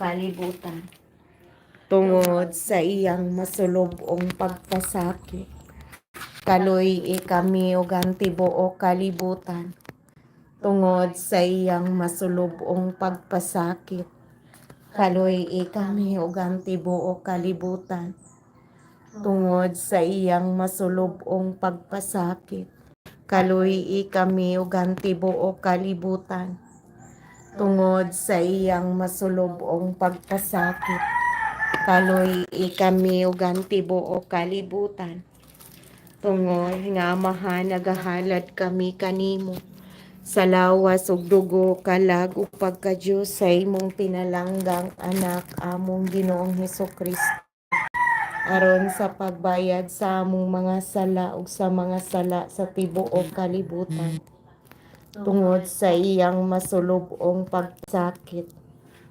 kalibutan. Tungod sa iyang masulobong pagpasakit, kaloy kami ug ang tibuok kalibutan. Tungod sa iyang masulobong pagpasakit, kaloy kami ug ang tibuok kalibutan. Tungod sa iyang masulobong pagpasakit, kaloy kami ug ang tibuok kalibutan. Tungod sa iyang masulobong pagpasakit, kaloy kami ug ang tibuok kalibutan. Tungod nga amahan nagahalad kami kanimo sa lawas ug dugo kalag ug pagka-Dios sa imong pinalanggang anak among Ginoong Hesukristo, aron sa pagbayad sa among mga sala ug sa mga sala sa tibuok kalibutan. Tungod sa iyang masulobong pagsakit,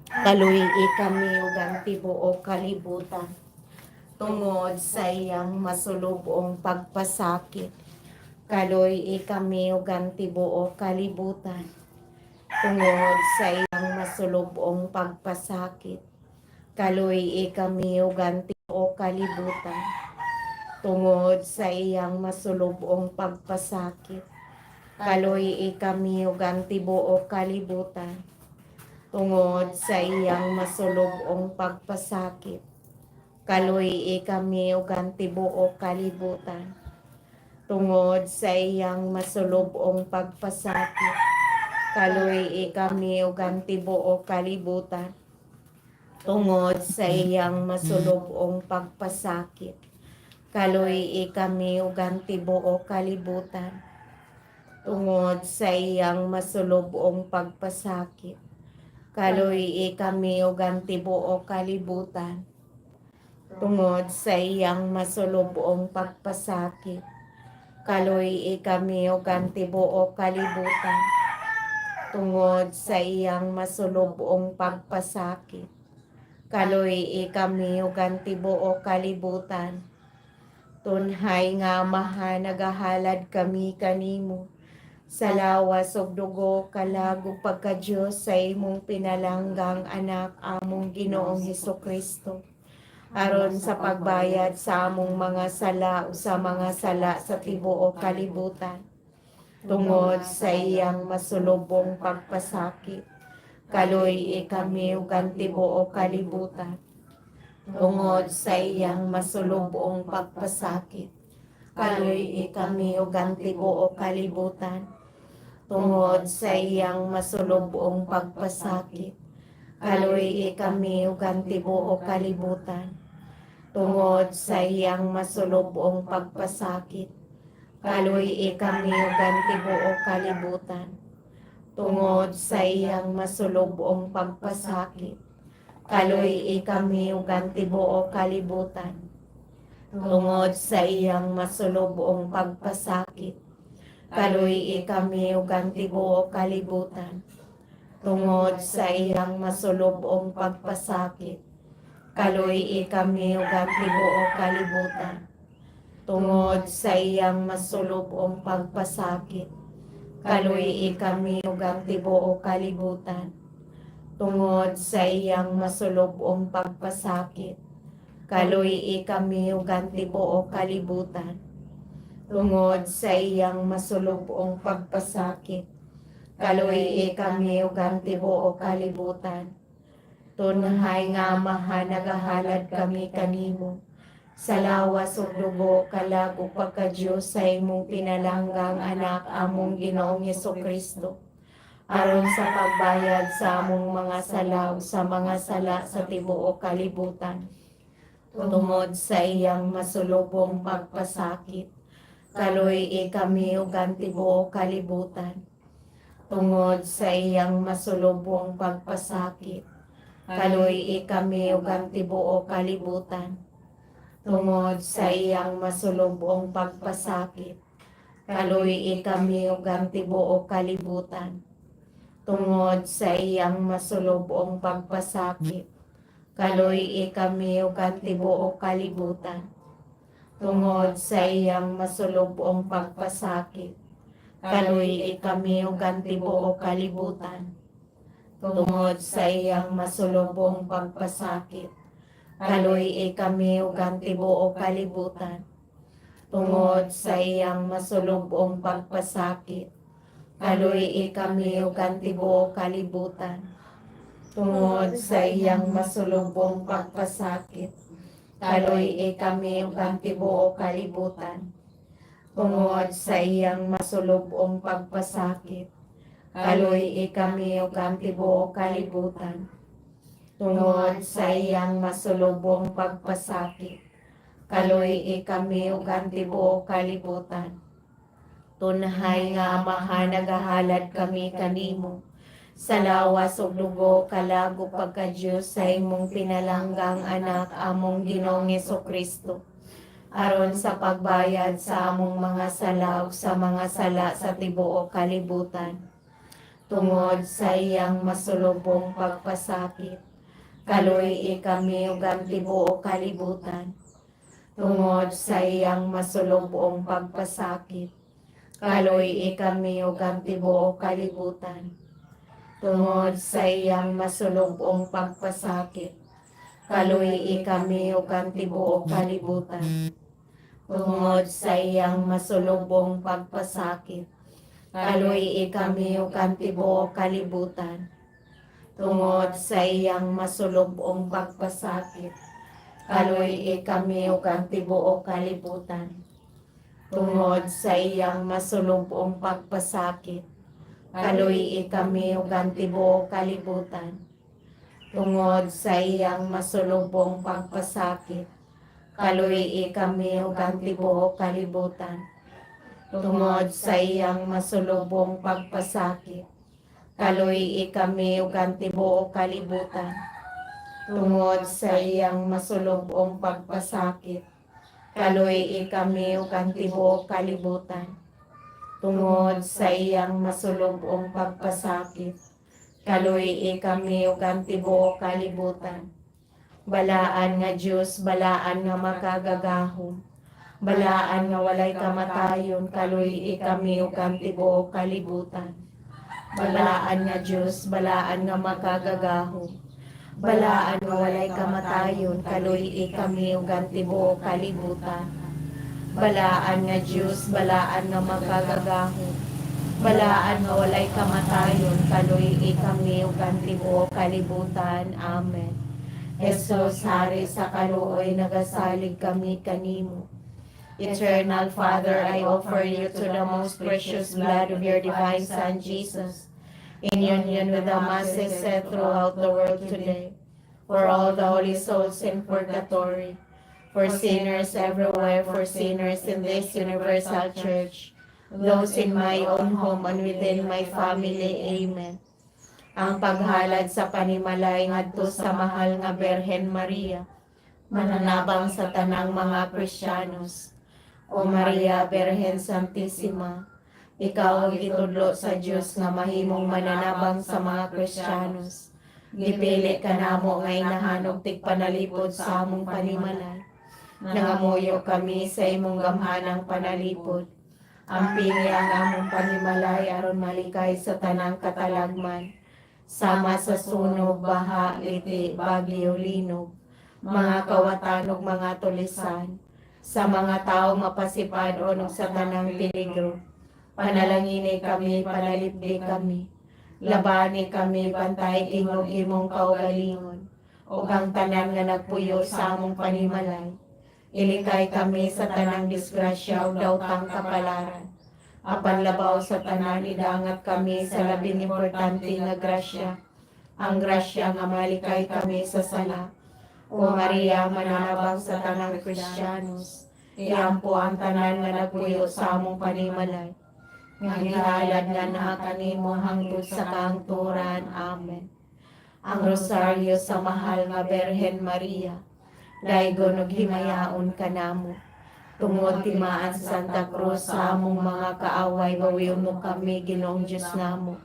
kaloy kami ug ang tibuok kalibutan. Tungod sa iyang masulobong pagpasakit, kaloy kami ug ang tibuok kalibutan. Tungod sa iyang masulobong pagpasakit, kaloy kami ug ang tibuok kalibutan. Tungod sa iyang masulobong pagpasakit, kaloy kami ug ang tibuok kalibutan. Tungod sa iyang masulobong pagpasakit, kaloy kami ug ang tibuok kalibutan. Tungod sa iyang masulobong pagpasakit, kaloy kami ug ang tibuok kalibutan. Tungod sa iyang masulobong pagpasakit, kaloy kami ug ang tibuok kalibutan. Tungod sa iyang masulobong pagpasakit, kaloy kami ug ang tibuok kalibutan. Tungod sa iyang masulobong pagpasakit, kaloy kami ug ang tibuok kalibutan. Tungod sa iyang masulobong pagpasakit, kaloy kami ug ang tibuok kalibutan. Tunhay nga Amahan, nagahalad kami kanimo sa lawas ug dugo kalag ug pagka-Dios sa imong pinalanggang anak among Ginoong Hesukristo, aron sa pagbayad sa among mga sala ug sa mga sala sa tibuok kalibutan. Tungod sa iyang masulobong pagpasakit, kaloy kami ug ang tibuok kalibutan. Tungod sa iyang masulobong pagpasakit, kaloy kami ug ang tibuok kalibutan. Tungod sa iyang masulobong pagpasakit, kaloy kami ug ang tibuok kalibutan. Tungod sa iyang masulobong pagpasakit, kaloy kami ug ang tibuok kalibutan. Tungod sa iyang masulobong pagpasakit, kaloy kami ug ang tibuok kalibutan. Tungod sa iyang masulobong pagpasakit, kaloy kami ug ang tibuok kalibutan. Tungod sa iyang masulobong pagpasakit, kaloy kami ug ang tibuok kalibutan. Tungod sa iyang masulobong pagpasakit, kaloy kami ug ang tibuok kalibutan. Tungod sa iyang masulobong pagpasakit, kaloy kami ug ang tibuok kalibutan. Tungod sa iyang masulobong pagpasakit, kaloy kami ug ang tibuok kalibutan. Tunhay nga Amahan, nagahalad kami kanimo sa lawas ug dugo kalag ug pagka-Dios sa imong pinalanggang anak among Ginoong Hesukristo, aron sa pagbayad sa among mga sala ug sa mga sala sa tibuok kalibutan. Tungod sa iyang masulobong pagpasakit, kaloy kami ug ang tibuok kalibutan. Tungod sa iyang masulobong pagpasakit, kaloy kami ug ang tibuok kalibutan. Tungod sa iyang masulobong pagpasakit, kaloy kami ug ang tibuok kalibutan. Tungod sa iyang masulobong pagpasakit, kaloy kami ug ang tibuok kalibutan. Tungod sa iyang masulobong pagpasakit, kaloy kami ug ang tibuok kalibutan. tungod sa iyang masulubong pagpasakit. Kaloy kami ug ang tibuok kalibutan. Tungod sa iyang masulubong pagpasakit. Kaloy kami ug ang tibuok kalibutan. Tungod sa iyang masulubong pagpasakit. Kaloy kami ug ang tibuok kalibutan. Tungod sa iyang masulubong pagpasakit. Kaloy kami ug ang tibuok kalibutan. Tungod sa iyang masulubong pagpasakit. Kaloy kami ug ang tibuok kalibutan. Tunhay nga Amahan, nagahalad kami kanimo. Sa lawas ug dugo kalago pagka Dios sa imong pinalanggang anak among Ginoong Jesucristo. Aron sa pagbayad sa among mga sala ug sa mga sala sa tibuok kalibutan. Tungod sa iyang masulubong pagpasakit. Kaloy kami ug ang tibuok kalibutan. Tungod sa iyang masulubong pagpasakit. Kaloy kami ug ang tibuok kalibutan. Tungod sa iyang masulubong pagpasakit. Kaloy kami ug ang tibuok kalibutan. Tungod sa iyang masulubong pagpasakit. Kaloy kami ug ang tibuok kalibutan. Tungod sa iyang masulubong pagpasakit. Kaloy kami ug ang tibuok kalibutan. Tungod sa iyang masulubong pagpasakit. Kaloy kami ug ang tibuok kalibutan. Tungod sa iyang masulubong pagpasakit. Kaloy kami ug ang tibuok kalibutan. Tungod sa iyang masulubong pagpasakit. Kaloy kami ug ang tibuok kalibutan. Tungod sa iyang masulubong pagpasakit. Kaloy kami ug ang tibuok kalibutan. Tungod sa iyang masulubong pagpasakit. Kaloy kami ug ang tibuok kalibutan. Balaan nga Dios, balaan nga makagagahom. Balaan nga walay kamatayon, kaloy kami ug ang tibuok kalibutan. Balaan nga Dios, balaan nga makagagahom. Balaan nga walay kamatayon, kaloy kami ug ang tibuok kalibutan. Balaan nga Dios, balaan nga makagagahom. Balaan nga walay kamatayon, kaloy kami ug ang tibuok kalibutan. Amen. Jesus, Hari sa kaluoy, nagasalig kami kanimo. Eternal Father, I offer you to the most precious blood of your divine Son, Jesus, in union with the masses said throughout the world today, for all the holy souls in purgatory, for sinners everywhere, for sinners in this universal church, those in my own home and within my family. Amen. Ang paghalad sa panimalay ngadto sa mahal nga Birhen Maria, mananabang sa tanang mga Kristiyanos. O Maria, Birhen Santissima, ikaw ang gitudlo sa Dios nga mahimong mananabang sa mga Kristiyanos. Gipili ka namo nga inahanog tigpanalipod sa among panimalay. Nangamuyo kami sa imong gamhanang panalipod. Ampingi ang among panimalay aron malikay sa tanang katalagman. Sama sa sunog, baha, liti, bagyo, linog, mga kawatan ug mga tulisan, sa mga tao mapasipad o sa tanang peligro. Panalangini kami, panalipdi kami. Labani kami, bantay tingog imong kaugalingon. O ang tanan nga nagpuyo sa among panimalay. Ilikay kami sa tanang disgrasya o daotang kapalaran. Apan labaw sa tanan, idangat kami sa labing importante nga grasya. Ang grasya nga malikay kami sa sala. O Maria, mananabang sa tanang Kristiyanos, iampo ang tanan nga nagpuyo sa among panimalay. Nga gihalad nga naa kanimo hangtod sa kahangturan. Amen. Ang rosaryo sa mahal nga Birhen Maria, daygon ug himayaon kanamo. Tungod timaan sa Santa Cruz sa among mga kaaway, bawion mo kami, Ginoong Diyos namo.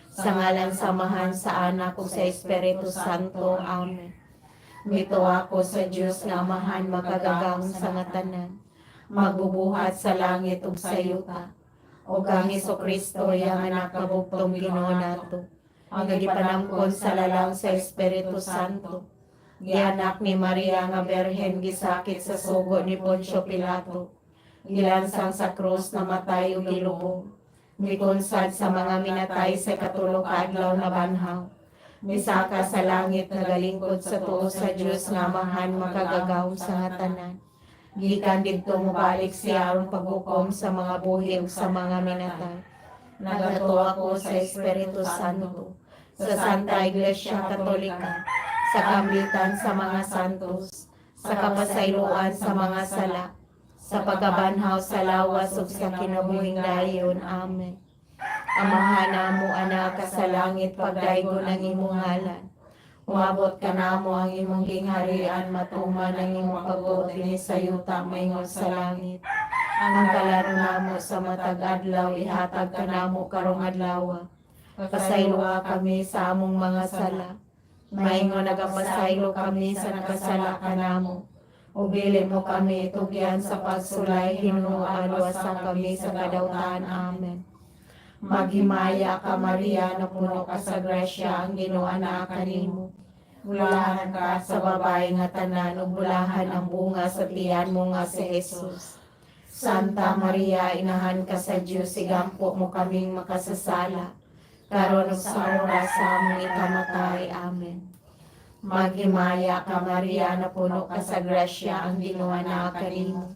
Sa ngalan samahan sa Anak ug sa Espiritu Santo. Amen. Mito ako sa Diyos nga Amahan, makagagahom sa nga tanan, magbubuhat sa langit ug sa yuta, o kang Jesucristo, yang anak kabugtong Ginoo nato, ang gipanamkon sa lalang sa Espiritu Santo. Gianak ni Maria nga Berhen, gisakit sa sugo ni Poncio Pilato. Gilansang sa krus, namatay ug gilubong. Mikunsad sa mga minatay sa katulo ka adlaw na banhaw. Misaka sa langit, nagalingkod sa tuo sa Dios nga Amahan, makagagahom sa nga tanan. Gikan didto mobalik siya aron paghukom sa mga buhi ug sa mga minatay. Nagatuo ako sa Espiritu Santo, sa Santa Iglesia Katolika, sa kamlitan sa mga santos, sa kapasayloan sa mga sala, sa pagkabanhaw sa lawas ug sa kinabuhing dayon. Amen. Amahan namo anak ka sa langit, pagdaygon ang imong ngalan. Umabot ka namo ang imong gingharian, matuman ang imong pagbuot dinhi sa yuta maingon sa langit. Ang kalaro namo sa matag adlaw, ihatag ka namo karong adlaw. Pasayloa kami sa among mga sala, maingon nagapasaylo kami sa nakasala ka namo. Ug dili mo kami tugyan sa pagsulay, hinunuan sa kami sa kadautan. Amen. Maghimaya ka Maria, na puno ka sa grasya, ang Ginoo anaa kanimo. Bulahan ka sa babae nga tanan, ug bulahan ang bunga sa tiyan mo nga si Jesus. Santa Maria, inahan ka sa Dios, igampo mo kaming makasasala, karon ug sa oras sa among ikamatay. Amen. Maghimaya ka Maria, na puno ka sa grasya, ang Ginoo anaa kanimo.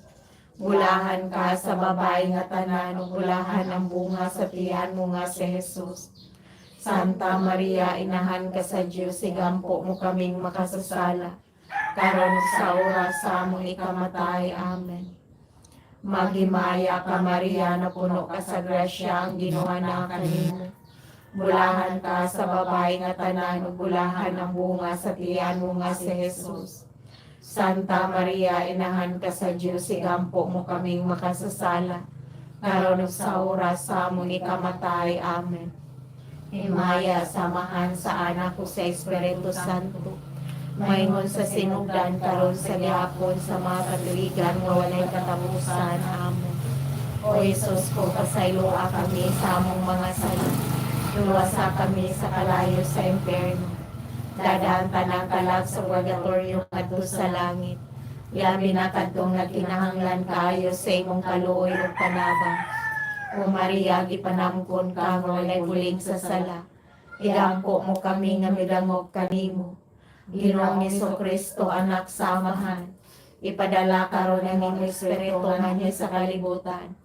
Bulahan ka sa babae nga tanan, ug bulahan ang bunga sa tiyan mo nga si Jesus. Santa Maria, inahan ka sa Dios, igampo mo kaming makasasala, karon ug sa oras sa among ikamatay. Amen. Maghimaya ka Maria, na puno ka sa grasya, ang Ginoo anaa kanimo. Bulahan ka sa babae nga tanan, ug bulahan ang bunga sa tiyan mo nga si Jesus. Santa Maria, inahan ka sa Dios, igampo mo kaming makasasala, karon ug sa oras sa among ikamatay. Amen. Himaya samahan sa anak ko sa Espiritu Santo, maingon sa sinugdan karon sa gihapon sa mga katuigan nga walay katapusan. Amen. O Jesus ko, pasayloa kami sa among mga sala, luwasa kami sa kalayo sa impyerno. Dadaan tanang kalag sa purgatorio kadto sa langit. Labi na kadtong nagkinahanglan kayo sa imong kaluoy ug panabang. O Maria, gipanamkon ka nga walay buling sa sala, igampo mo kami nga midangog kanimo. Ginoong Jesucristo, anak sa Amahan, ipadala karon ang imong Espiritu nganhi sa kalibutan.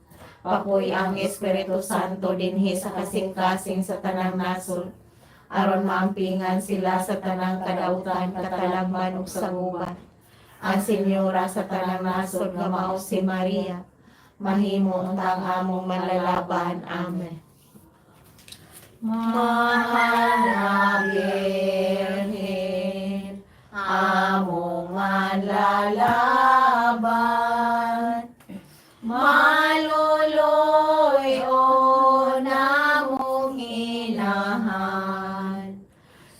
Papoy ang Espiritu Santo dinhi sa kasing-kasing sa tanang nasod, aron maampingan sila sa tanang kadautan, katalagman ug saguban. Ang Senyora sa tanang nasod nga mao si Maria, mahimo ang among manlalaban. Amen. Mahal na Birhen, among manlalaban, maluloy o namong inahan,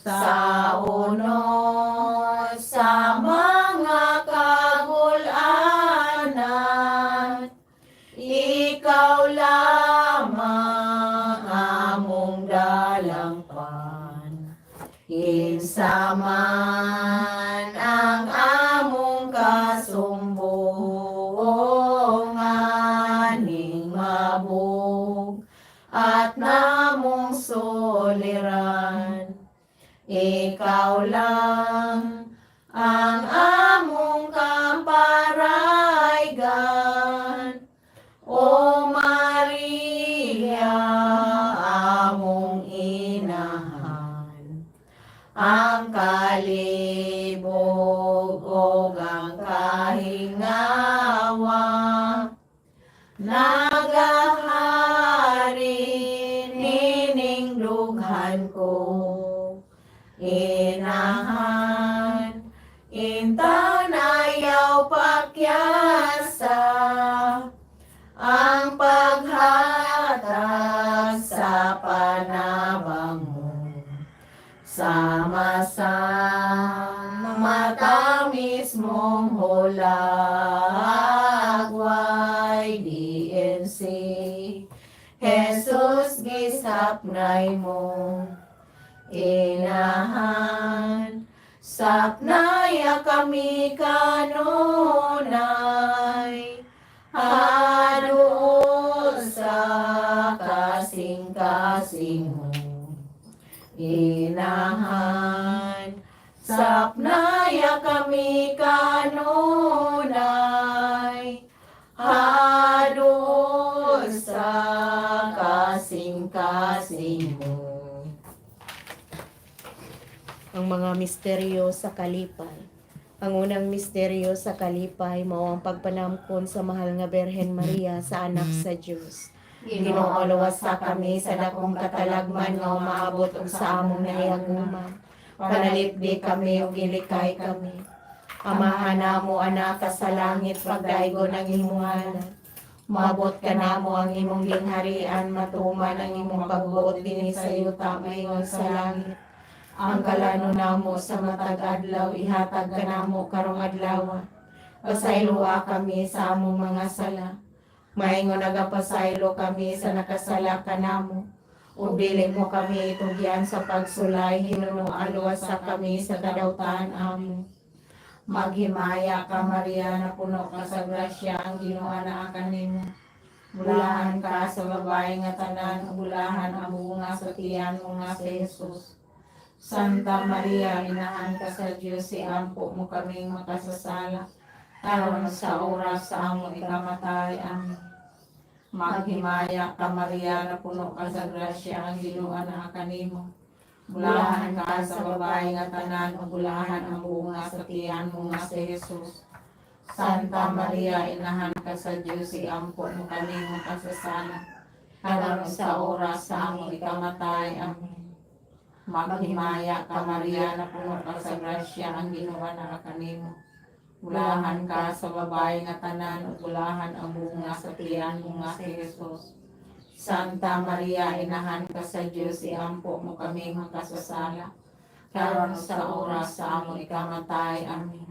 sa unod sa mga kagulanan, ikaw lamang among dalangpan. Kinsa man ang among kasumbongan, ning mabug at namong soliran, ikaw lang ang among kaparaygan. O Maria, among inahan, ang kalibog o ang kahingawa, nagahari nining dughan ko. Inahan, intaw na yaw pakyasa, ang paghatag sa panabang mo. Sama-sama matamis mong hulagway, DNC Jesus gisapnay mo. inahan saknaya kami kanunay haduol sa kasing-kasing mo inahan saknaya kami kanunay haduol sa kasing-kasing mo. Ang mga misteryo sa kalipay. Ang unang misteryo sa kalipay mao ang pagpanamkon sa mahal nga Birhen Maria sa anak sa Dios. Ginoo luwas sa kami sa dakong katalagman nga umaabot og sa among nahiaguman. Panalipdi kami ug gilikay kami. Amahan namo anak ka sa langit pagdaygon ang imong ngalan. Maabot ka namo ang imong gingharian, matuman ang imong pagbuot dinhi sa yuta maingon sa langit. Ang kalano namo sa matag adlaw ihatag ka namo karong adlaw. Pasayloa kami sa among mga sala. Maingon nagapasaylo kami sa nakasala ka namo. Ug dili mo kami itugyan sa pagsulay, Ginoo aluwas sa kami sa kadautan. Amen. Maghimaya ka Maria na puno ka sa grasya, ang Ginoo anaa nimo. Bulahan ka sa babae nga tanan, bulahan ang bunga sa tiyan mo nga si Jesus. Santa Maria, inahan ka sa Diyos, iampo mo kaming makasasala, karon sa oras sa among ikamatay. Amen. Maghimaya ka Maria na puno ka sa grasya, ang Ginoo anaa kanimo. Bulahan ka sa babae nga tanan, bulahan ang bunga sa tiyan mo nga si Jesus. Santa Maria, inahan ka sa Diyos, iampo mo kaming makasasala, karon sa oras sa among ikamatay. Amen. Maghimaya ka Maria na puno ka sa grasya, ang Ginoo anaa kanimo. Bulahan ka sa babae nga tanan, bulahan ang bunga sa tiyan mo nga si Jesus. Santa Maria, inahan ka sa Diyos, iampo mo kami makasasala, karon sa oras sa among ikamatay. Amen.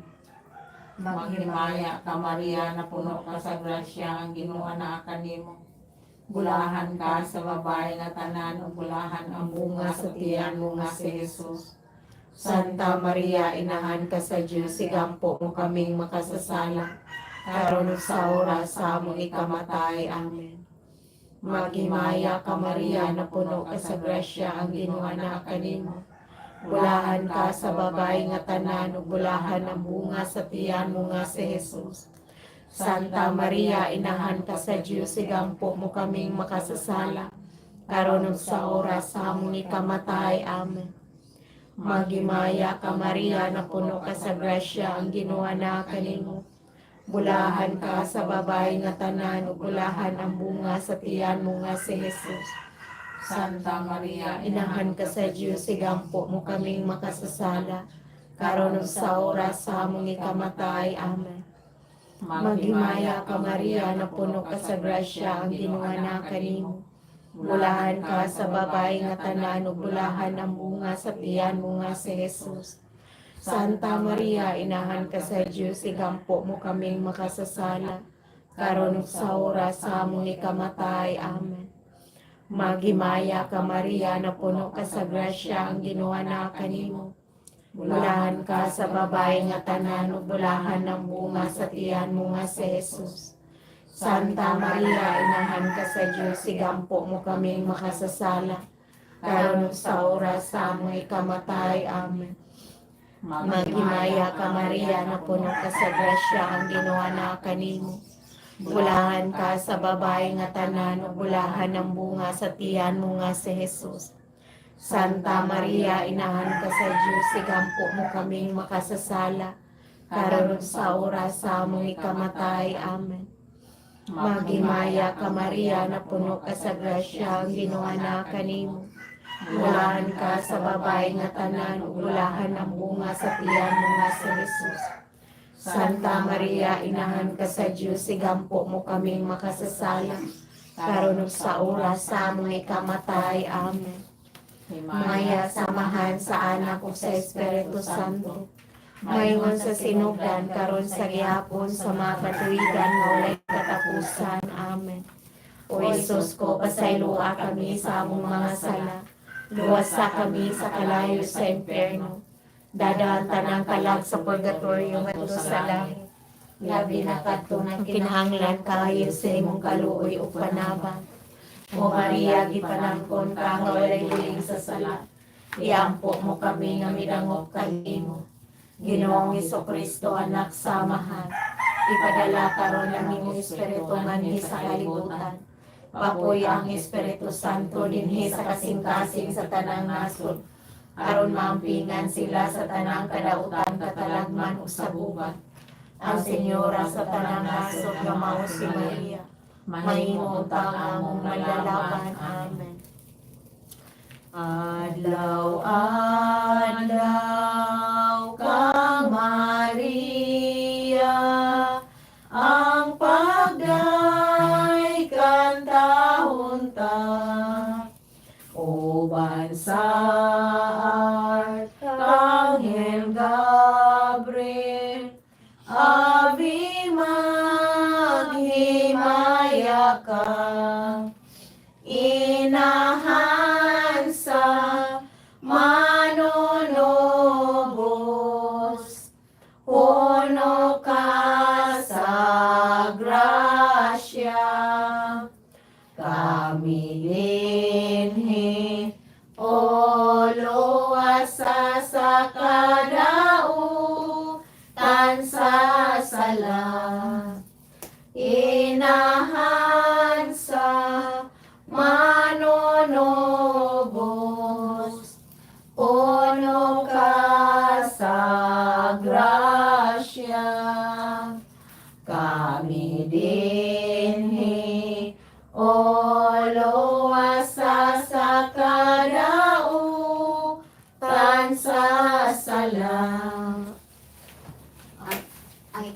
Maghimaya ka Maria na puno ka sa grasya, ang Ginoo anaa kanimo. Bulahan ka sa babae nga tanan, ug bulahan ang bunga sa tiyan mo nga si Jesus. Santa Maria, inahan ka sa Diyos, igampo mo kaming makasasala, karon sa oras sa among ikamatay. Amen. Maghimaya ka Maria na puno ka sa grasya, ang Ginoo anaa kanimo. Bulahan ka sa babae nga tanan, ug bulahan ang bunga sa tiyan mo nga si Jesus. Santa Maria, inahan ka sa Diyos, igampo mo kaming makasasala, karon sa oras sa among ikamatay. Amen. Maghimaya ka Maria na puno ka sa grasya, ang Ginoo anaa kanimo. Bulahan ka sa babae nga tanan, ug bulahan ang bunga sa tiyan mo nga si Jesus. Santa Maria, inahan ka sa Diyos, igampo mo kaming makasasala, karon sa oras sa among ikamatay. Amen. Maghimaya ka Maria na puno ka sa grasya, ang Ginoo anaa kanimo. Bulahan ka sa babae nga tanan, ug bulahan ang bunga sa tiyan mo nga si Jesus. Santa Maria, inahan ka sa Diyos, igampo mo kaming makasasala, karon sa oras sa among ikamatay. Amen. Maghimaya ka Maria na puno ka sa grasya, ang Ginoo anaa kanimo. Bulahan ka sa babae nga tanan, ug bulahan ang bunga sa tiyan mo nga si Jesus. Santa Maria, inahan ka sa Diyos, igampo mo kaming makasasala, karon sa oras sa among ikamatay. Amen. Maghimaya ka Maria na puno ka sa grasya, ang Ginoo anaa kanimo. Bulahan ka sa babae nga tanan, ug bulahan ang bunga sa tiyan mo nga si Jesus. Santa Maria, inahan ka sa Diyos, igampo mo kaming makasasala, karon sa oras sa among ikamatay. Amen. Maghimaya ka Maria na puno ka sa grasya, ang Ginoo anaa kanimo. Bulahan ka sa babae nga tanan, ug bulahan ang bunga sa tiyan mo nga si Jesus. Santa Maria, inahan ka sa Diyos, igampo mo kaming makasasala, karon sa oras sa among ikamatay. Amen. Maya samahan sa anak ug sa Espiritu Santo, mayon sa sinugdan karon sa gihapon sa mga katuigan nga walay katapusan. Amen. O Jesus ko, pasayloa kami sa among mga sala, luwasa kami sa kalayo sa impyerno, dadaan tanang kalag sa purgatorio ngadto sa langit. Labi na kadto ng kinahanglan kaayo sa imong kaluoy ug panabang. O Maria, gipanangkon ka nga walay bulig sa sala. Iampo mo kami nga midangop kanimo. Ginoong Hesukristo, anak sa amahan. Ipadala karon ang imong espiritu manhi sa kalibutan. Papoy ang Espiritu Santo dinhi sa kasing-kasing sa tanang nasod. Aron maampingan sila sa tanang kadautan katalagman ug sa gubat. Ang Senyora sa tanang nasod nga mao si Maria. Mahimo tang among malalaban. Amen. Adlaw, adlaw kang Maria, ang pagday kantahon ta. O bansa Arkanghel Gabriel, abi maghimaya ka. Inahan sa manonobos, puno ka sa grasya. Kami dinhi o luwasa sa kadau tansa sala. Inahan sa manonobos, puno ka sa grasya. Kami dinhi o luwasa sa kadau tansa sala. Ang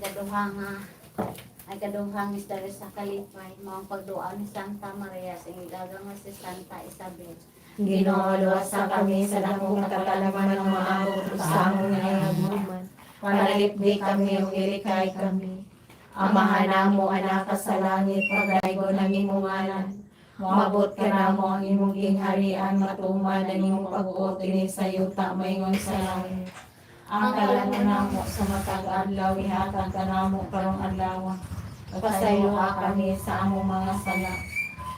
ikaduhang istorya sa kalipay, mga pagduan ni Santa Maria sa igagang si Santa Isabel. Ginoo, luwasa kami sa dakong katalagman ng maabot sa among nangyaguman. Panalipdi kami ug ilikay kami. Amahan namo anak ka sa langit, pagdaygo ng imong ngalan. Mabot ka namo ang imong gingharian, matuman ang imong pag-uot dinhi sa yuta maingon sa langit. Ang kalan namo sa matag adlaw ihatag ka namo karong adlaw. Pasaylo ka kami sa among mga sala.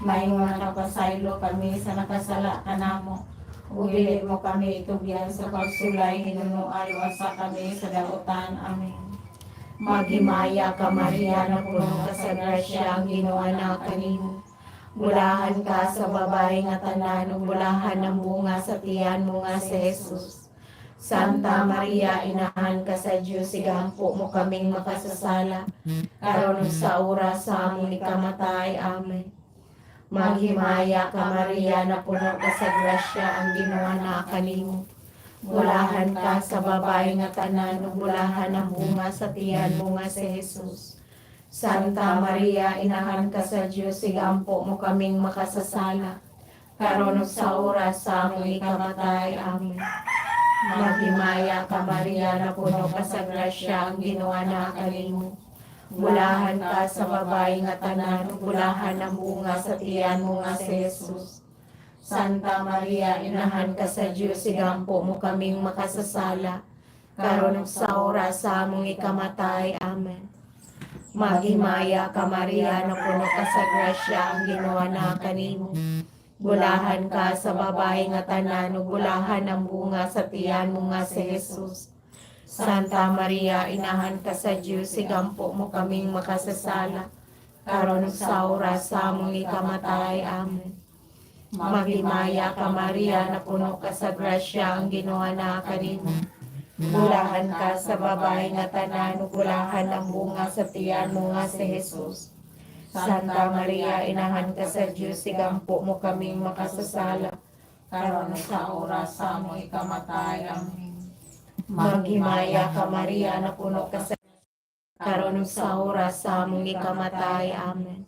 Maingon nga pasaylo kami sa nakasala ka namo. Ug dili mo kami itugyan sa pagsulay hinunuan asa kami sa daotan. Amen. Maghimaya ka Maria, na puno ka sa grasya, ang Ginoo na kanimo. Bulahan ka sa babae nga tanan, ug bulahan ang bunga sa tiyan mo nga si Jesus. Santa Maria, inahan ka sa Diyos, igampo mo kaming makasasala, karon ug sa oras sa among ikamatay. Amen. Maghimaya ka Maria, na puno ka sa grasya, ang Ginoo na kanimo. Bulahan ka sa babae nga tanan, ug bulahan ang bunga sa tiyan mo nga si Jesus. Santa Maria, inahan ka sa Diyos, igampo mo kaming makasasala, karon ug sa oras sa among ikamatay. Amen. Maghimaya ka Maria, na puno ka sa grasya, ang Ginoo na kanimo. Bulahan ka sa babae nga tanan, ug bulahan ang bunga sa tiyan mo nga si Jesus. Santa Maria, inahan ka sa Diyos, igampo mo kaming makasasala, karon ug sa oras sa among ikamatay. Amen. Maghimaya ka Maria, na puno ka sa grasya, ang Ginoo na kanimo. Bulahan ka sa babae nga tanan, ug bulahan ang bunga sa tiyan mo nga si Jesus. Santa Maria, inahan ka sa Diyos, igampo mo kaming makasasala, karon ug sa oras sa among ikamatay. Amen. Maghimaya ka Maria, na puno ka sa grasya, ang Ginoo na kanimo. Bulahan ka sa babae nga tanan, ug bulahan ang bunga sa tiyan mo nga si Jesus. Santa Maria, inahan ka sa Diyos, igampo mo kaming makasasala, karon sa oras sa among ikamatay. Amen. Maghimaya ka Maria, na puno ka sa karon sa oras sa among ikamatay. Amen.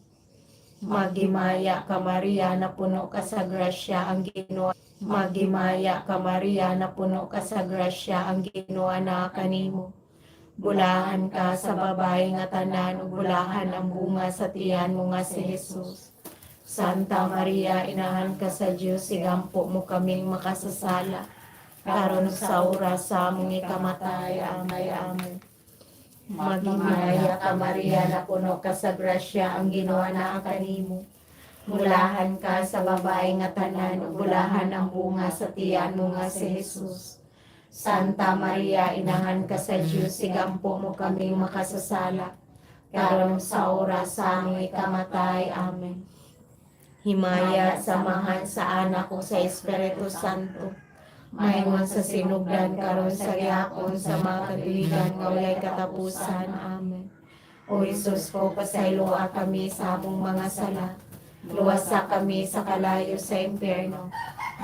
Maghimaya ka Maria, na puno ka sa grasya, ang Ginoo. Maghimaya ka Maria, na puno ka sa grasya, ang Ginoo na kanimo. Bulahan ka sa babae nga tanan, ug bulahan ang bunga sa tiyan mo nga si Jesus. Santa Maria, inahan ka sa Diyos, sigampo mo kaming makasasala, karon sa oras sa among ikamatay. Amen. Maghimaya ka Maria, na puno ka sa grasya, ang Ginoo naa kanimo. Bulahan ka sa babae nga tanan, ug bulahan ang bunga sa tiyan mo nga si Jesus. Santa Maria, inahan ka sa Diyos, sigampo mo kaming makasasala, karon sa oras sa among ikamatay. Amen. Himaya samahan sa anak ko sa Espiritu Santo, maingon sa sinugdan karon sa gihapon sa mga katuigan nga walay katapusan. Amen. O Jesus ko, pasayloa kami sa among mga sala, luwasa kami sa kalayo sa impyerno,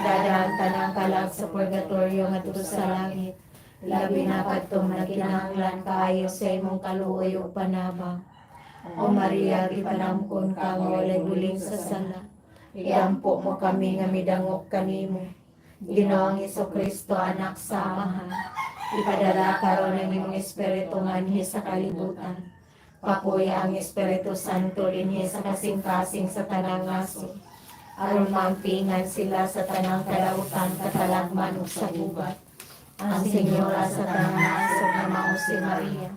dadaan tanang kalag sa purgatorio ngadto sa langit, labi na kadtong nagkinahanglan kaayo sa imong kaluoy ug panabang. O Maria, gipanamkon ka nga walay buling sa sala, iampo mo kami nga midangop kanimo. Ginoong Hesukristo, anak sa Amahan, ipadala karon ang imong Espiritu nganhi sa kalibutan. Papuy ang Espiritu Santo dinhi sa kasing-kasing sa tanang nasod, aron maangpingan sila sa tanang kalautan, katalagman ug sa gubat. Ang Senyora sa tanang nasod nga mao si Maria,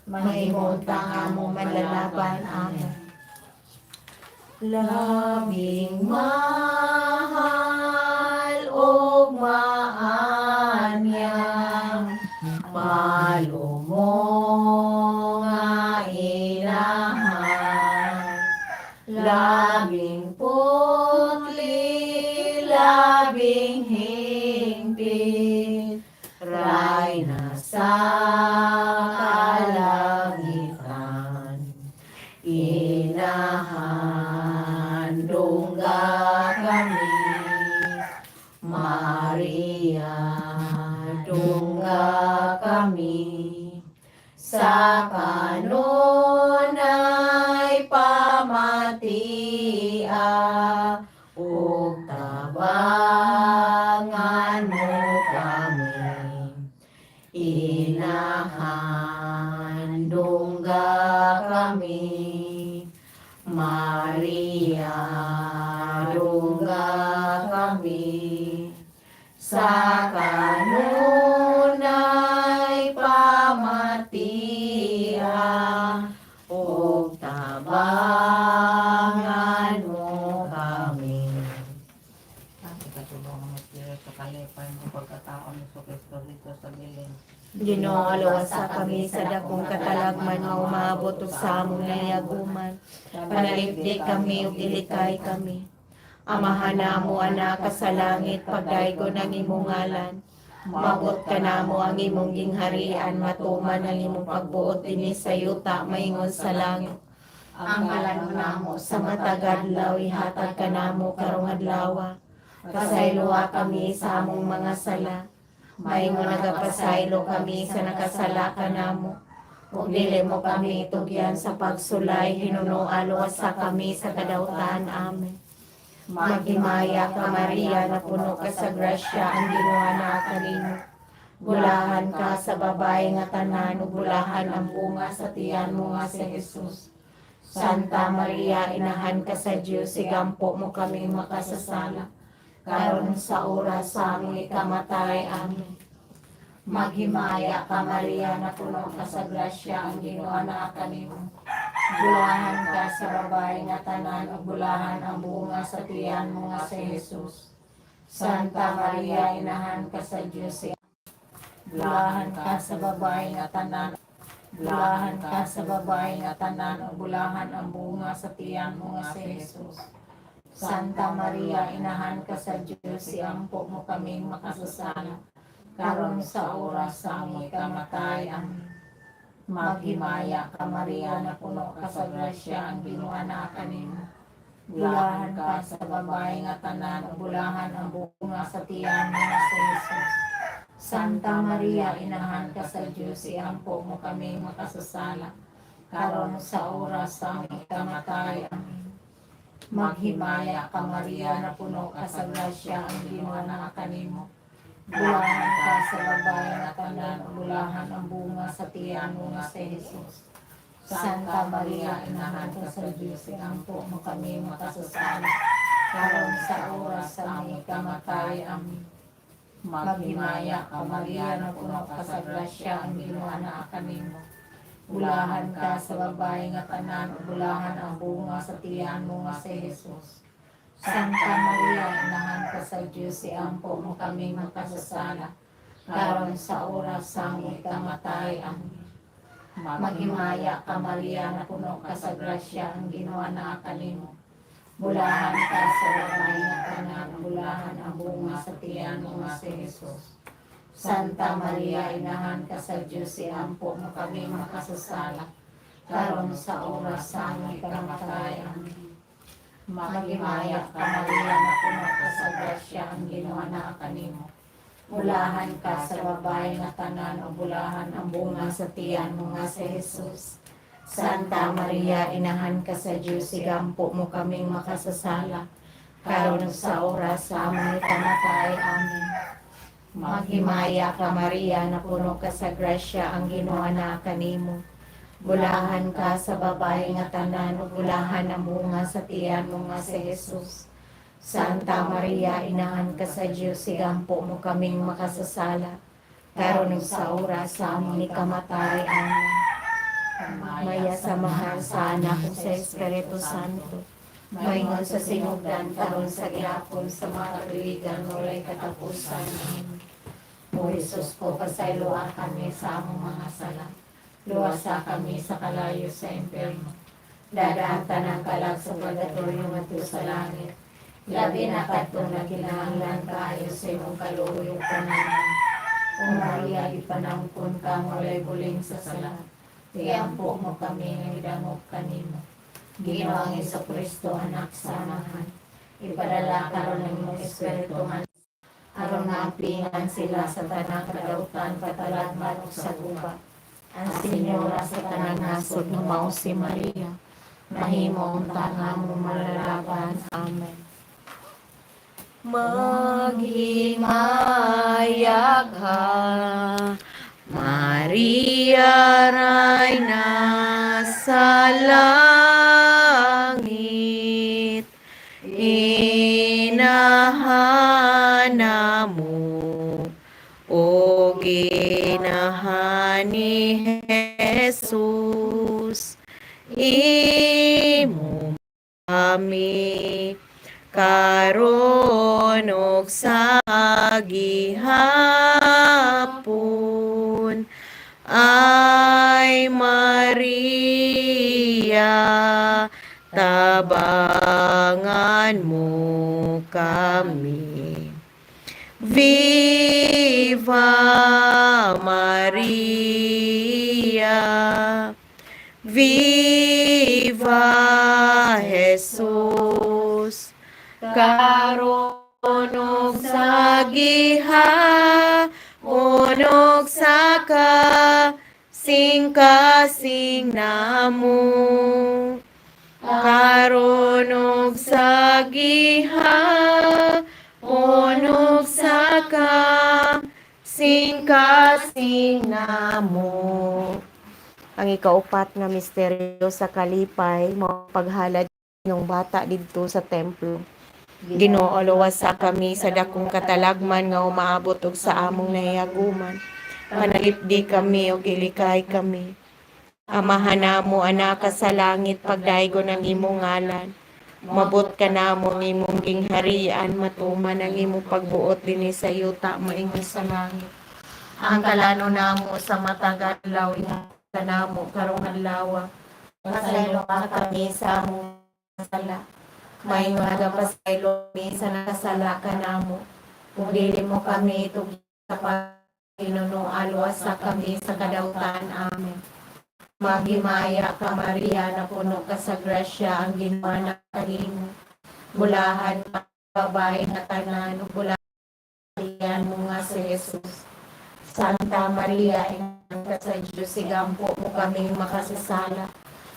mahimong among manlalaban. Amen. Labing mahal o maanyang malumong nga inahan, labing putli, labing hingpit, Rayna sa kalangitan, inahan dungga kami, Maria, dungga kami, sa kanunay pamatia, ug tabangan mo kami, inahan dungga kami, Maria, dungga kami, sa kanunay pamatia, ug tabangan mo kami. Ikatulong ng Espiritu sa kalipay ng pagkatao ni Kristo dito sa bilin. Ginoo, alawasa kami sa dakong katalagman nga umabot ug sa among nayaguman. Panaligdi kami ug ilikay kami. Amahan namo anak ka sa langit, pagdaygon ang imong ngalan. Magot ka namo ang imong gingharian, matuman ang imong pagbuot dinhi sa yuta, maingon sa langit. Ang ngalan mo namo sa matagadlaw, ihatag ka namo karong adlaw. Pasayloa kami sa among mga sala, maingon nagapasaylo kami sa nakasala ka namo. Ug dili mo kami itugyan sa pagsulay, hinunoan luwasa kami sa kadautan. Amen. Maghimaya ka Maria, na puno ka sa grasya, ang Ginoo naa kanimo. Bulahan ka sa babae nga tanan, ug bulahan ang bunga sa tiyan mo nga si Jesus. Santa Maria, inahan ka sa Dios, sigampo mo kaming makasasala, karon sa oras sa among ikamatay. Amen. Maghimaya ka Maria, na puno ka sa grasya, ang Ginoo naa kanimo. Bulahan ka sa babae nga tanan, ug bulahan ang bunga sa tiyan mo nga si Jesus. Santa Maria, inahan ka sa Dios, bulahan ka sa babae nga tanan, bulahan ka sa babae nga tanan, ug bulahan ang bunga sa tiyan mo nga si Jesus. Santa Maria, inahan ka sa Dios, iampo mo kaming makasasala, karon sa oras sa among ikamatay. Amen. Maghimaya ka Maria, na puno ka sa grasya, ang Ginoo naa kanimo. Bulahan ka sa babae nga tanan, ug bulahan ang bunga sa tiyan mo nga si Jesus. Santa Maria, inahan ka sa Dios, iampo mo kami makasasala, karon sa oras sa aming ikamatay. Amen. Maghimaya ka Maria, na puno ka sa grasya, ang Ginoo naa kanimo. Bulahan ka sa babae nga tanan, ug bulahan ang bunga sa tiyan mo nga si Jesus. Santa Maria, Inahan ka sa Diyos, inampo mo kami makasasala, karon sa oras sa aming kamatay. Amen. Maghimaya ka, Maria, na puno ka sa grasya, ang Ginoo na kanimo. Bulahan ka sa babae nga tanan, bulahan ang bunga sa tiyan mo nga si Jesus. Santa Maria, Inahan ka sa Diyos, iampo mo kami makasasala, karon sa oras sa aming kamatay. Amen. Maghimaya ka, Maria, na puno ka sa grasya, ang Ginoo na kanimo. Bulahan ka sa babae nga tanan, bulahan ang bunga sa tiyan mo nga si Jesus. Santa Maria, Inahan ka sa Diyos, iampo mo kami makasasala, karon sa oras sa aming kamatay. Amen. Maghimaya ka, Maria, na puno ka sa grasya, ang Ginoo na kanimo. Bulahan ka sa babae nga tanan, o bulahan ang bunga sa tiyan mo nga si Jesus. Santa Maria, Inahan ka sa Diyos, igampo mo kaming makasasala, karon sa oras sa aming kamatay. Amen. Maghimaya ka, Maria, na puno ka sa grasya, ang Ginoo na kanimo. Bulahan ka sa babae nga tanan, o bulahan ang bunga sa tiyan mo nga si Jesus. Santa Maria, Inahan ka sa Diyos, igampo mo kaming makasasala, karon sa oras sa aming kamatay. Amen. Maya samahan sa anak ko sa Espiritu Santo, maingon sa sinugdan, karon sa gihapon, sa mga katuigan, walay katapusan. Amen. O Jesus ko, pasayloan kami sa among mga sala, luwasa kami sa kalayo sa impyerno, dadaan tanang kalag sa purgatorio ngadto sa langit, labi na kadtong nagkinahanglan kaayo sa imong kaluoy ug kananan. O Maria, ipanangkon ka, walay buling sa sala, iampo mo kami nga idangog kanimo. Ginoong Jesucristo, anak sa amahan, ipadala karon ng imong espiritu nga aron maapingan sila sa tanang kadautan, katalagman ug sa guba. Ang Senyora sa tanang nasod nga mao si Maria, mahimo ang tanga mo malalaban. Amen. Maghimaya ka, Maria, Rayna sa langit, inahana mo, o ginahan ni Jesus, imo kami karon ug sa gihapon, ay Maria, tabangan mo kami. Viva Maria, viva Jesus, karon ug sa gihapon ug sa kasing-kasing namo, karon ug sa gihapon ug sa kasing-kasing namo. Ang ikaupat nga misteryo sa kalipay, mao paghalad ng bata didto sa templo. Ginoo, luwasa kami sa dakong katalagman nga umaabot og sa among nahiaguman. Panalipdi kami og ilikay kami. Amahan namo anak ka sa langit, pagdaygon ang imong ngalan. Mabot ka namo ang imong gingharian, matuman ang imong pagbuot dinhi sa yuta maingon sa langit. Ang kalano namo sa matag adlaw, ka namo karong adlaw. Pasaylo ka kami sa among sala. May mga pasaylo kami sa nakasala ka namo. Kung dili mo kami itong sa Panginoon, alwasa kami sa kadautan. Amen. Maghimaya ka, Maria, na puno ka sa grasya, ang Ginoo na kanimo. Bulahan ka, babae nga tanan, bulahan mo nga si Jesus. Santa Maria, Inahan ka sa Diyos, igampo mo kami makasasala,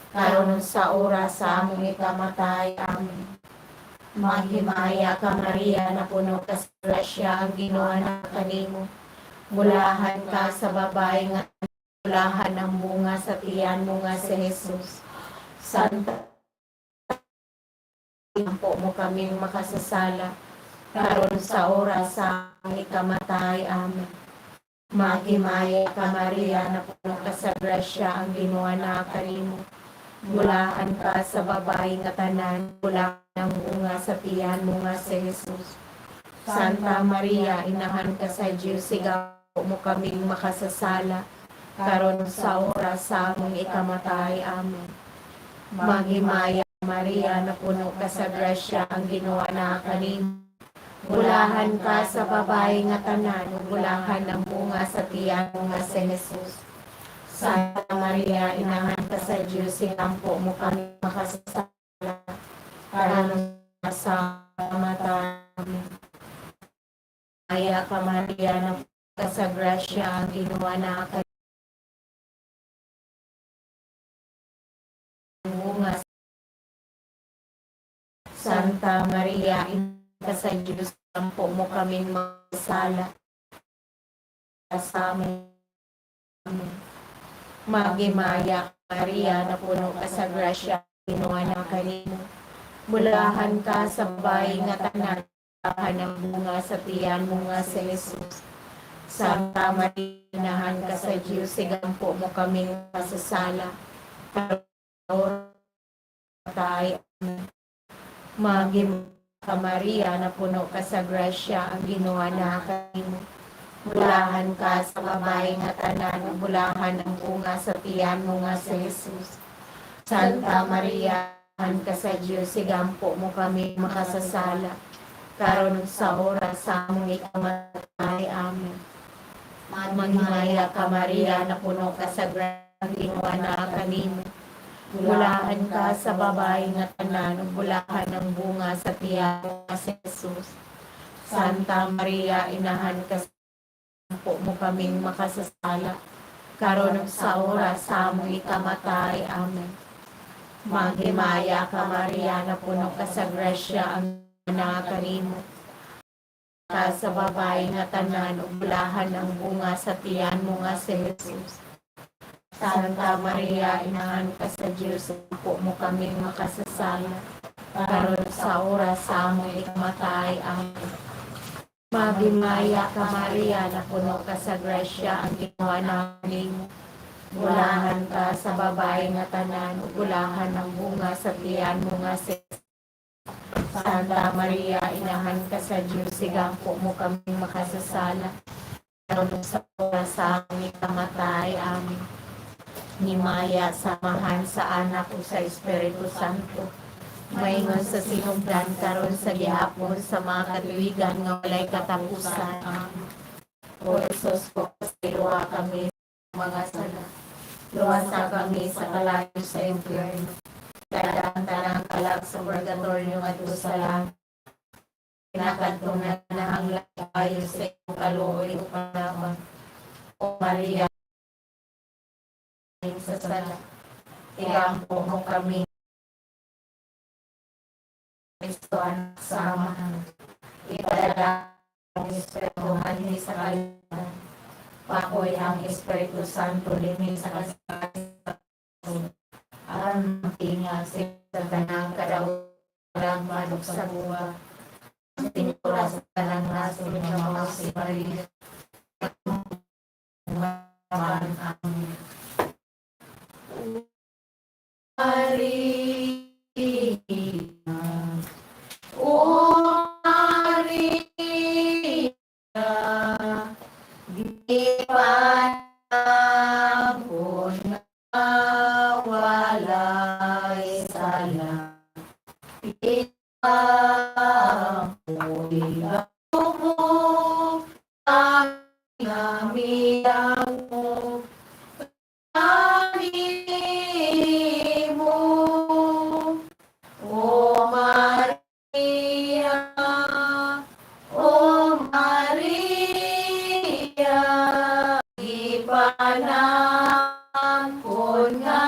karon sa oras sa among ikamatay. Amen. Maghimaya ka, Maria, na puno ka sa grasya, ang Ginoo na kanimo. Bulahan ka sa babae nga bulahan ng bunga sa tiyan mo nga si Jesus. Santa po mo kaming makasasala, karon sa oras sa aming kamatay. Amen. Magimaya ka Maria, na puno ka sa grasya, ang Ginoo na kanimo. Bulahan ka sa babae nga tanan, bulahan ng bunga sa tiyan mo nga si Jesus. Santa Maria, inahan ka sa Diyos, sigaw mo kaming makasasala, karon sa oras sa among ikamatay. Amen. Magimaya Maria, na puno ka sa grasya, ang Ginoo na kanimo. Bulahan ka sa babae nga tanan, bulahan ng bunga sa tiyan mo nga si Jesus. Santa Maria, inahan ka sa Diyos, sinampo mo kami makasasala, karon sa kamatay. Amen. Maya ka Maria, na puno ka sa grasya, ang Ginoo na bunga. Santa Maria, inahan ka sa Diyos, sinampo mo kami makasasala, sa amin. Amen. Magimaya Maria, na puno ka sa grasya, Ginoo na kanimo. Bulahan ka sa babae nga tanan, bulahan ng bunga sa tiyan mo nga si Jesus. Santa Maria, inahan ka sa Diyos, sigampo mo kaming masasala, karon tayo. Magimaya ka Maria, na puno ka sa grasya, ang Ginoo na kanimo. Bulahan ka sa babae nga tanan, bulahan ng bunga sa tiyan mo nga si Jesus. Santa Maria, inahan ka sa Diyos, sigampo mo kami makasasala, karon sa oras sa among ikamatay. Amen. Magmaya ka Maria, na puno ka sa grasya, ang Ginoo na kanimo. Bulahan ka sa babae nga tanan, bulahan ng bunga sa tiyan mo nga si Jesus. Santa Maria, inahan ka sa po mo kaming makasasala, karon sa oras sa among ikamatay. Amen. Maghimaya ka Maria, na puno ka sa grasya, ang na kanimo. Ka sa babae nga tanan, bulahan ng bunga sa tiyan mo nga si Jesus. Santa Maria, inahan ka sa Diyos, po mo kaming makasasala, karon sa oras sa among ikamatay. Amen. Magimaya ka Maria, na puno ka sa grasya, ang Ginoo na kanimo. Bulahan ka sa babae nga tanan, bulahan ng bunga sa tiyan mo nga si Santa Maria, inahan ka sa Diyos, sigampo mo kaming makasasala, karon sa oras sa aming kamatay. Amen. Himaya samahan sa anak o sa Espiritu Santo, maingon sa sinugdan karon sa gihapon sa mga katuigan nga walay katapusan. Amen. O Jesus, pagpasiluha kami sa mga sala, luwasa kami sa kalayo sa impyerno, dadaan tanang kalag sa purgatorio at sa langit, pinakadtong na nahanglan kayo sa iyong kaluoy o panabang. O Maria, sa sala, igampo mo kami, Kristo anak sa amahan, ipadala ang Espiritu Santo sa kalibutan, pakoy ang Espiritu Santo din sa kasalanan, aron matinga sa tanang kadaugan manok sa buwa, tinura sa tanang raso ng mga si Maria. Amen. Maria, O Maria, di panahon na walay sala, ipamuli ako mo, ang amiyang mo, mo, O Maria, O Maria, ipanahon nga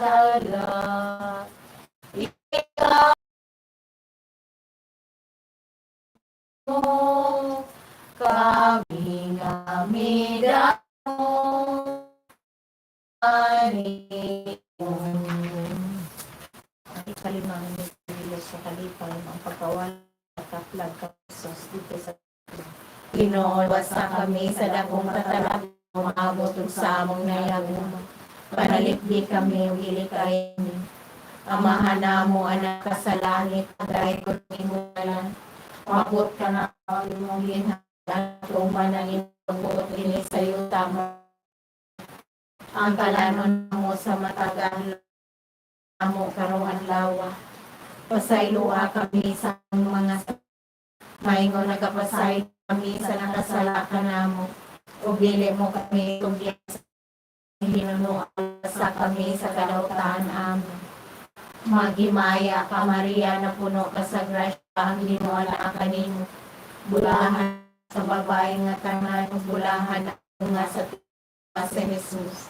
sala, ikaw mo kami nga Ang ikalimangan ni Diyos sa kalipay ang pagkawala at kaplag kasos dito sa Ginoo, wasa kami sa dakong katalag, umabot ug sa among nayaguma. Panalipdi kami ug ilikay ni. Amahan namo anak ka sa langit, dahil ko nimo dalan. Mabot ka na ang imong ginhanan, tuman ang imong buot ini sa iyo tama. Ang kalanon mo sa matagal amo karong adlaw. Pasayloa kami sa mga maingon nagapasay kami sa nakasalakan namo. Ug dili mo kami tugyan sa hinuno sa kami sa kadautan amo. Magimaya ka Maria na puno ka sa grasya ang Ginoo na kanimo. Bulahan sa babae nga tanan ug bulahan nga sa si Jesus.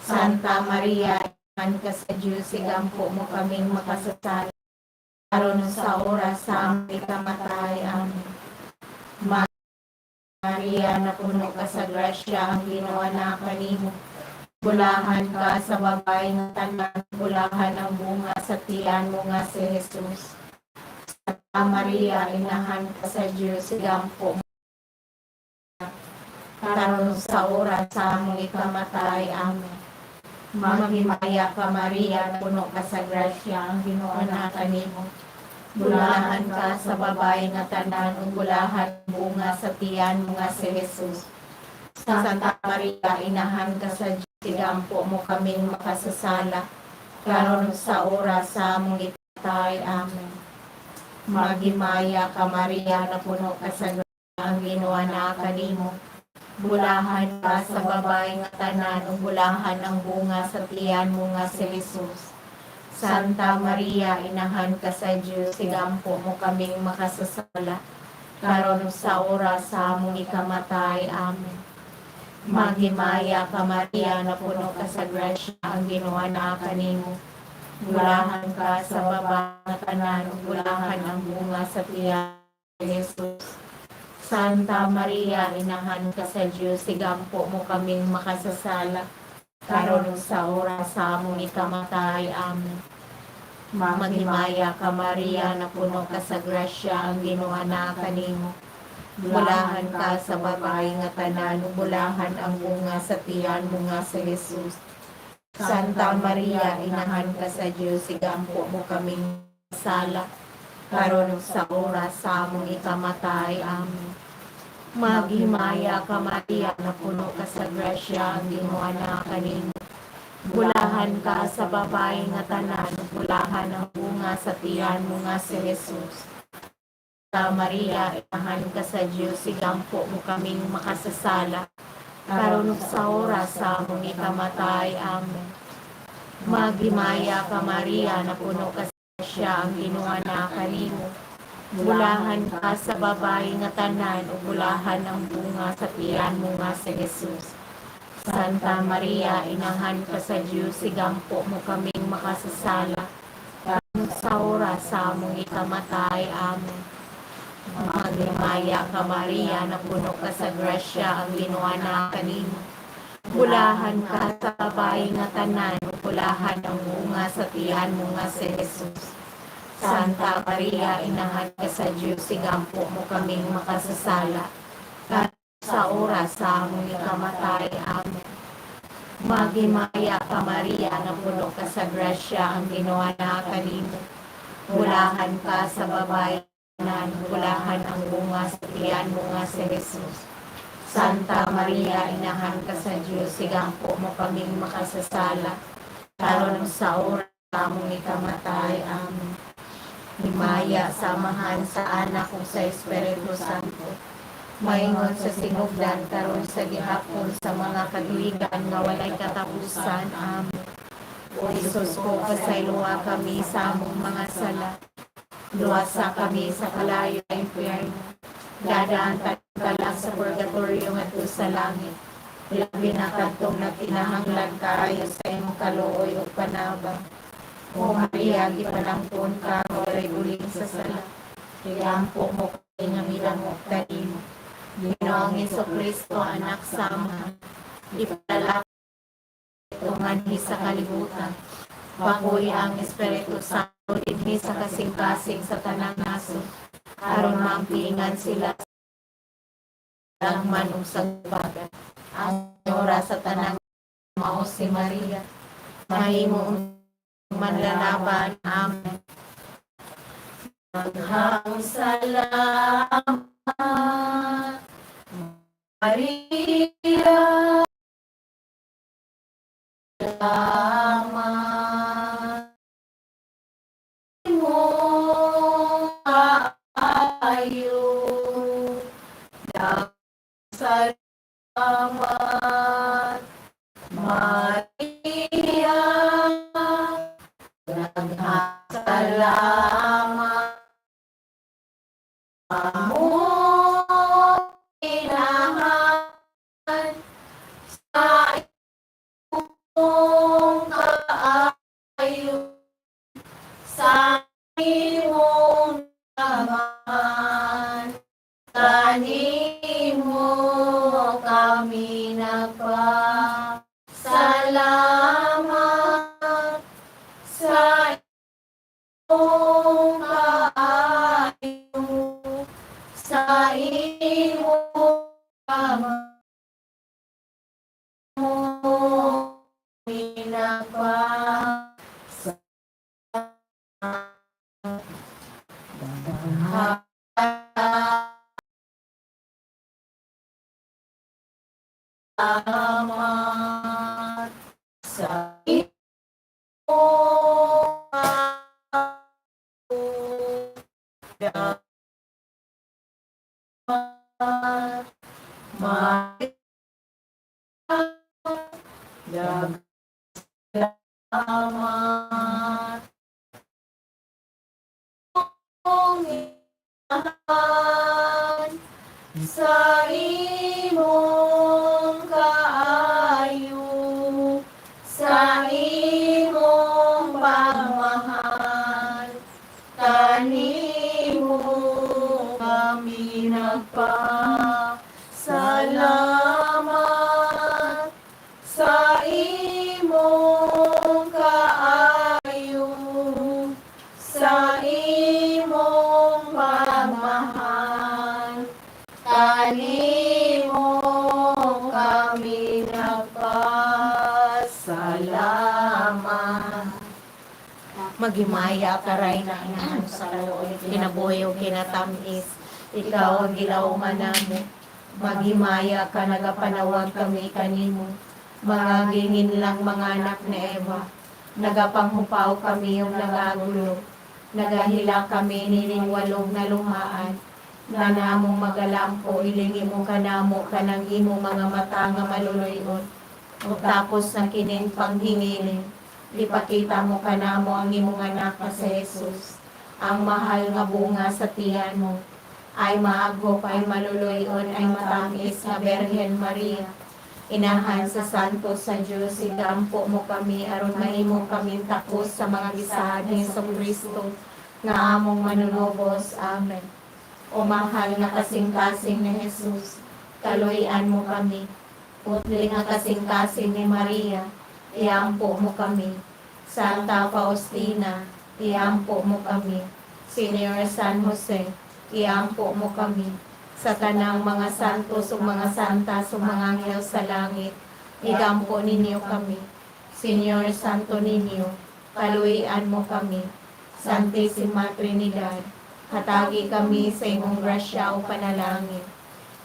Santa Maria, inan ka sa Diyos, sigampo mo kaming makasasala. Karon sa oras sa aming kamatay. Amen. Maria na puno ka sa grasya ang Ginoo na kanimo. Bulahan ka sa babae nga tanan, bulahan ang bunga sa tiyan mo nga si Jesus. Santa Maria, inahan ka sa Diyos, sigampo mo. Karon sa oras sa among ikamatay. Amen. Maghimaya ka Maria, na puno ka sa grasya ang Ginoo na kanimo. Bulahan ka sa babae nga tanan, ug bulahan ang bunga sa tiyan mo nga si Jesus. Santa Maria, inahan ka sa Diyos, sigampo mo kaming makasasala, karon sa oras sa among ikamatay. Amen. Maghimaya ka Maria, na puno ka sa grasya ang Ginoo na kanimo. Bulahan ka sa babae nga tanan, ug bulahan ang bunga sa tiyan mo nga si Jesus. Santa Maria, inahan ka sa Diyos, sigampo mo kaming makasasala, karon sa oras sa among ikamatay. Amen. Maghimaya ka Maria, na puno ka sa grasya ang Ginoo na kanimo. Bulahan ka sa babae nga tanan, ug bulahan ang bunga sa tiyan ni Jesus. Santa Maria, inahan ka sa Diyos, sigampo mo kaming makasasala, karon sa oras sa among ikamatay. Amen. Maghimaya ka Maria, na puno ka sa grasya ang Ginoo na kanimo. Bulahan ka sa babae nga tanan, ug bulahan ang bunga sa tiyan mo nga si Jesus. Santa Maria, inahan ka sa Diyos, sigampo mo kaming sala, karon sa oras sa among ikamatay. Amen. Maghimaya ka Maria, na puno ka sa grasya ang Ginoo na kanimo. Bulahan ka sa babae nga tanan, ug bulahan ang bunga sa tiyan mo nga si Jesus. Santa Maria, inahan ka sa Diyos, sigampo mo kaming makasasala, karon sa oras sa among ikamatay. Amen. Maghimaya ka Maria, na puno ka sa grasya ang Ginoo na kanimo. Bulahan ka sa babae nga tanan, ug bulahan ang bunga sa tiyan mo nga si Jesus. Santa Maria, inahan ka sa Diyos, sigampo mo kaming makasasala, karon sa oras sa among ikamatay. Amen. Maghimaya ka Maria, na puno ka sa grasya ang Ginoo na kanimo. Bulahan ka sa babae nga tanan, ug bulahan ang bunga sa tiyan mo nga si Jesus. Santa Maria, inahan ka sa Diyos, sigampo mo kaming makasasala, karon sa oras sa among ikamatay. Amen. Maghimaya ka Maria, na puno ka sa grasya ang Ginoo na kanimo. Bulahan ka sa babae bulahan ang bunga sa tiyan mo nga si Jesus. Santa Maria, inahan ka sa Diyos, sigampo mo kaming makasasala, karon sa oras sa among ikamatay. Amen. Himaya, samahan sa anak ug sa Espiritu Santo, maingon sa sinugdan karon sa gihapon sa mga katuigan nga walay katapusan. Amen. O Isus ko, pasayloa kami sa among mga sala, luwasa kami sa kalayo ng impyerno, dadaan talang sa purgatorio ngadto sa langit. Labi na kadtong nagkinahanglan kaayo sa imong kaluoy ug panabang. O Maria, gipanangton ka nga walay uling sa sala, igampo mo kami nga midangog kanimo. Ginoong Hesukristo, anak sa Ama, Ipadala tunganhi sa kalibutan. Bakoy ang Espiritu Santo dinhi sa kasing-kasing sa tanang naso. Aron mampingan sila sa man ug sa bagat. Ang ora sa tanang mao si Maria. Mahimo manlalaban. Amen. Maghang salamat, Maria. Salamat mo kayo. Salamat, Maria. Salamat mo inahan sa iyong kaayo sa imong naman kanimo kami nagpasalamat sa iyong kaayo sa imong naman salamat sa salamat sa imong kaayo sa imong pagmahal kanimo kami nagpasalamat sa imong kaayo sa imong pagmahal kanimo kami nagpasalamat. Magimaya ka ray na inahan sa kaluoy, kinabuhi o kinatamis, ikaw ang gilauman namo. Maghimaya ka, nagapanawag kami kanimo. Mga gingin lang mga anak ni Eva, nagapanghupaw kami yung nagagulo. Nagahila kami nining walog na luhaan. Na namong magalampo, ilingi mo kanamo kanang imo mga mata nga maluluyon. O tapos na kining panghingiling, ipakita mo kanamo ang imong anak na si Jesus. Ang mahal nga bunga sa tiyan mo, ay maaghop, ay maluluyon, ay matamis nga Berhen Maria. Inahan sa Santo sa Diyos, igampo mo kami, aron mahimo kami takos sa mga gisaad ni Kristo, nga among manunubos. Amen. O mahal nga kasing-kasing ni Jesus, kaluyan mo kami. Putli nga kasing-kasing ni Maria, iampo mo kami. Santa Faustina, iampo mo kami. Senior San Jose, iampo mo kami. Sa tanang mga santos o mga santas o mga anghel sa langit, igampo ninyo kami. Senior Santo Niño, kaluyan mo kami. Santissima Trinidad, hatagi kami sa imong grasya o panalangin.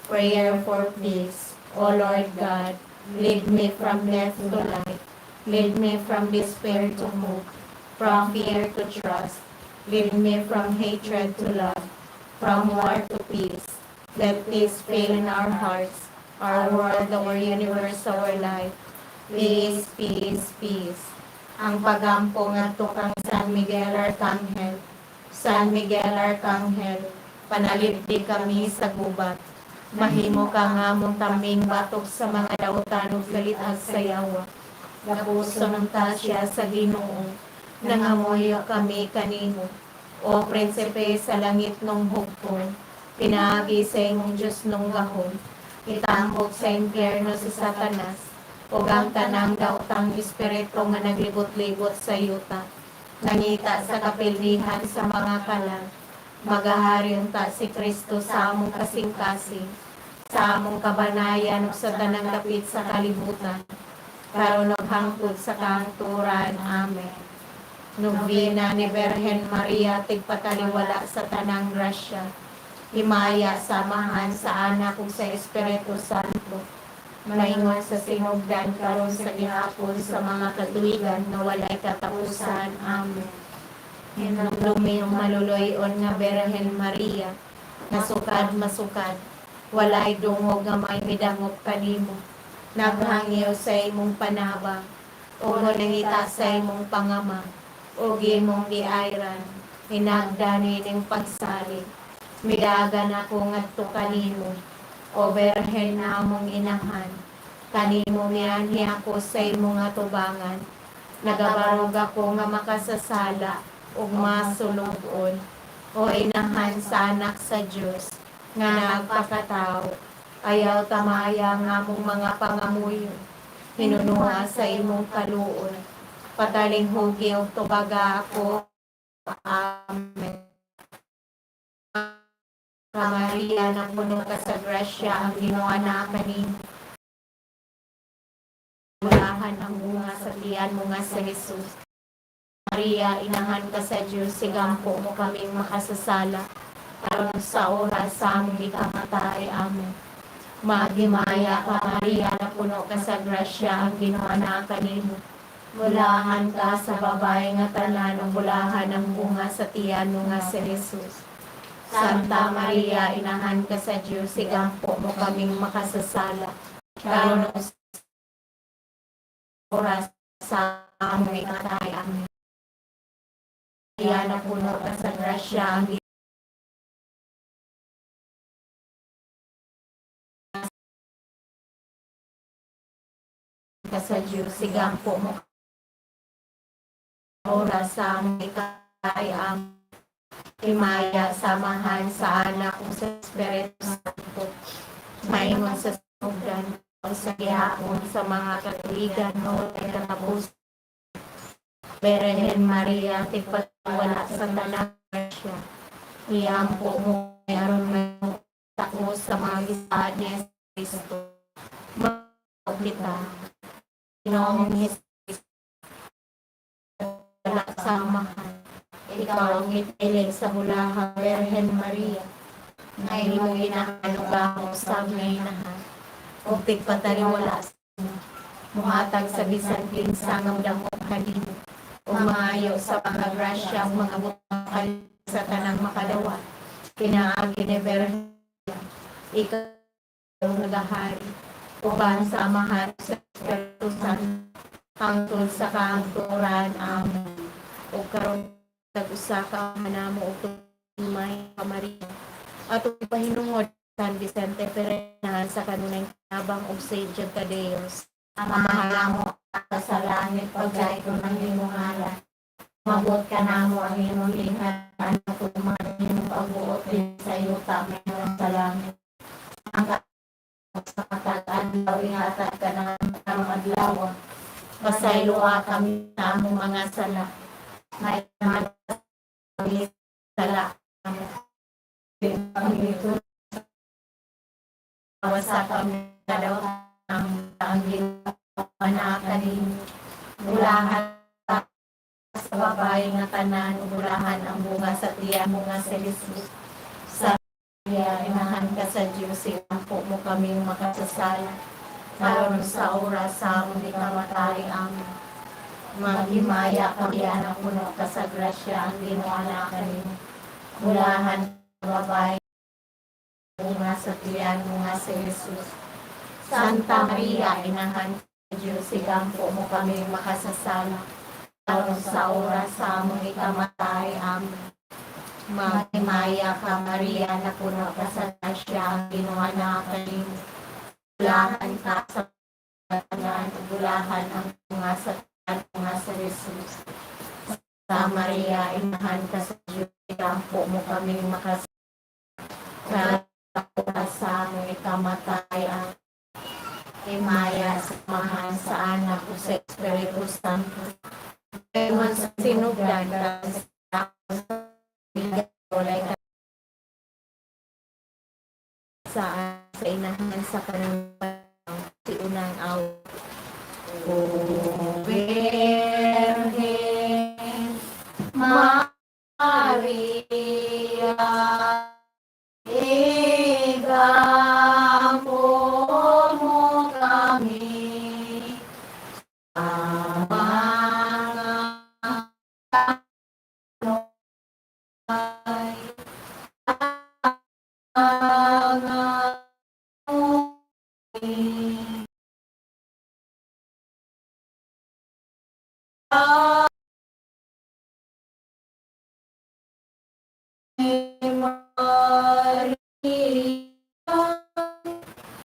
Prayer for peace. O Lord God, lead me from death to life. Lead me from despair to hope, from fear to trust. Lead me from hatred to love, from war to peace. Let peace fill in our hearts, our world, our universe, our life. Peace, peace, peace. Ang pagampo ngadto kang San Miguel Arcangel. San Miguel Arcangel, panalipdi kami sa gubat. Mahimo ka nga mong taming batok sa mga dautan ug galit ag sayawa. Gapuso ng tasya sa Ginoo, nangamoy kami kanimo. O prinsipe sa langit nung hugpong, pinaagi sa imong Diyos nung gahon. Itambok sa impyerno si Satanas, ug ang tanang daotang espiritu nga naglibot-libot sa yuta. Nangita sa kapildihan sa mga kalag, magahari unta si Kristo sa among kasing-kasing, sa among kabanayan ug sa tanang dapit sa kalibutan, karon ug hangtod sa kahangturan. Amen. Nobena ni Birhen Maria, tigpataliwala sa tanang grasya, himaya samahan sa anak ug sa Espiritu Santo, maingon sa sinugdan karon sa gihapon sa mga katuigan na walay katapusan. Amen. Hinumdumi maluloyon nga Birhen Maria, nasukad masukad, walay dungog nga may midangop kanimo, naghangyo sa imong panabang, ug nangita sa imong pangama, ug imong giayran, hinagdani ning pagsalig, midagan ako ngadto kanimo, o Birhen na among inahan, kanimo mianhi ako sa imong atubangan, nagabarog ako nga makasasala, ug masulubon, o inahan sa anak sa Dios nga nagpakatao, ayaw tamaya nga among mga pangamuyo, hinunuha sa imong kaluoy, pataling hugi o tubaga ako. Amen. Ka Maria, na puno ka sa grasya, ang Ginoo na kanimo. Bulahan ang bunga sa tiyan mo nga sa Jesus. Maria, inahan ka sa Diyos, sigampo mo kaming makasasala, karon sa oras sa among ikamatay. Amen. Magimaya ka Maria, na puno ka sa grasya, ang Ginoo na kanimo. Bulahan ka sa babae nga tanan, ug bulahan ang bunga sa tiyan mo nga si Jesus. Santa Maria, inahan ka sa Diyos, sigampo mo kaming makasasala, karon sa oras sa among ikamatay. Amen. Maria, na puno ka sa grasya, ang ka sa Diyos, sigampo mo oras sa among ikamatay. Amen. Himaya samahan sa anak ug sa Espiritu Santo, maingon sa sinugdan o sa gihapon sa mga katuigan no ay katapos. Birhen Maria, tigpatawala sa tanang grasya, iyampo mo aron may takos sa mga gisaad ni Kristo. Magpita, Ginoong Hesus, wala samahan, ikaw ang itilig sa bulahang Birhen Maria, na imong ginahanugahong sa inahan, o tigpataliwala sa inyo, muhatag sa bisan kinsa nga dangog kanimo, o maayo sa pagkagrasya ang mga butang sa tanang makadawa, kinaagi ni Birhen Maria, ikaw ang nagahari, uban sa amahan sa Espiritu Santo, hangtod sa kahangturan. Amen. O karon tag-usa ka manamo og tumay ka Maria, ato pahinungod San Vicente Ferrenahan sa kanunay kinabang og Saint Tadeos. Amahala mo sa langit, pagdait ko ng imong ngalan. Mabot ka namo ang imong lingkad, ano kung mga imong pagbuot din sa iyo tama sa langit. Ang sa katag-adlaw, ihatag ka ng karong adlaw. Pasayloa kami sa among mga sala, na kami sala sa kami na daw ang ginawa na kanino. Bulahan sa babae nga tanan, bulahan ang bunga sa tiyan mo nga si Jesus. Sa iya, inahan ka sa Diyos, iampo mo kaming makasasala, karon sa oras sa among ikamatay. Amen. Maghimaya kami anak puno ka sa grasya, ang Ginoo na kanimo. Bulahan sa babae bunga sa tiyan mo nga si Jesus. Santa Maria, inahan ka sa Diyos, igampo mo kami makasasala, karon sa oras sa among ikamatay. Amen. Maghimaya ka Maria, na puno ka sa grasya, ang Ginoo na kanimo. Bulahan ka sa tanan, bulahan ang bunga sa tiyan mo nga si Jesus. Santa Maria, inahan ka sa Diyos, igampo mo kami makasasala, sa among ikamatay. kay Maya sa Amahan, sa Anak, o sa Espiritu Santo. Ewan sa sinugdan, sa walay ka sa inahan sa kanang si unang aw. O Virgen Maria, igampo mo kami, mga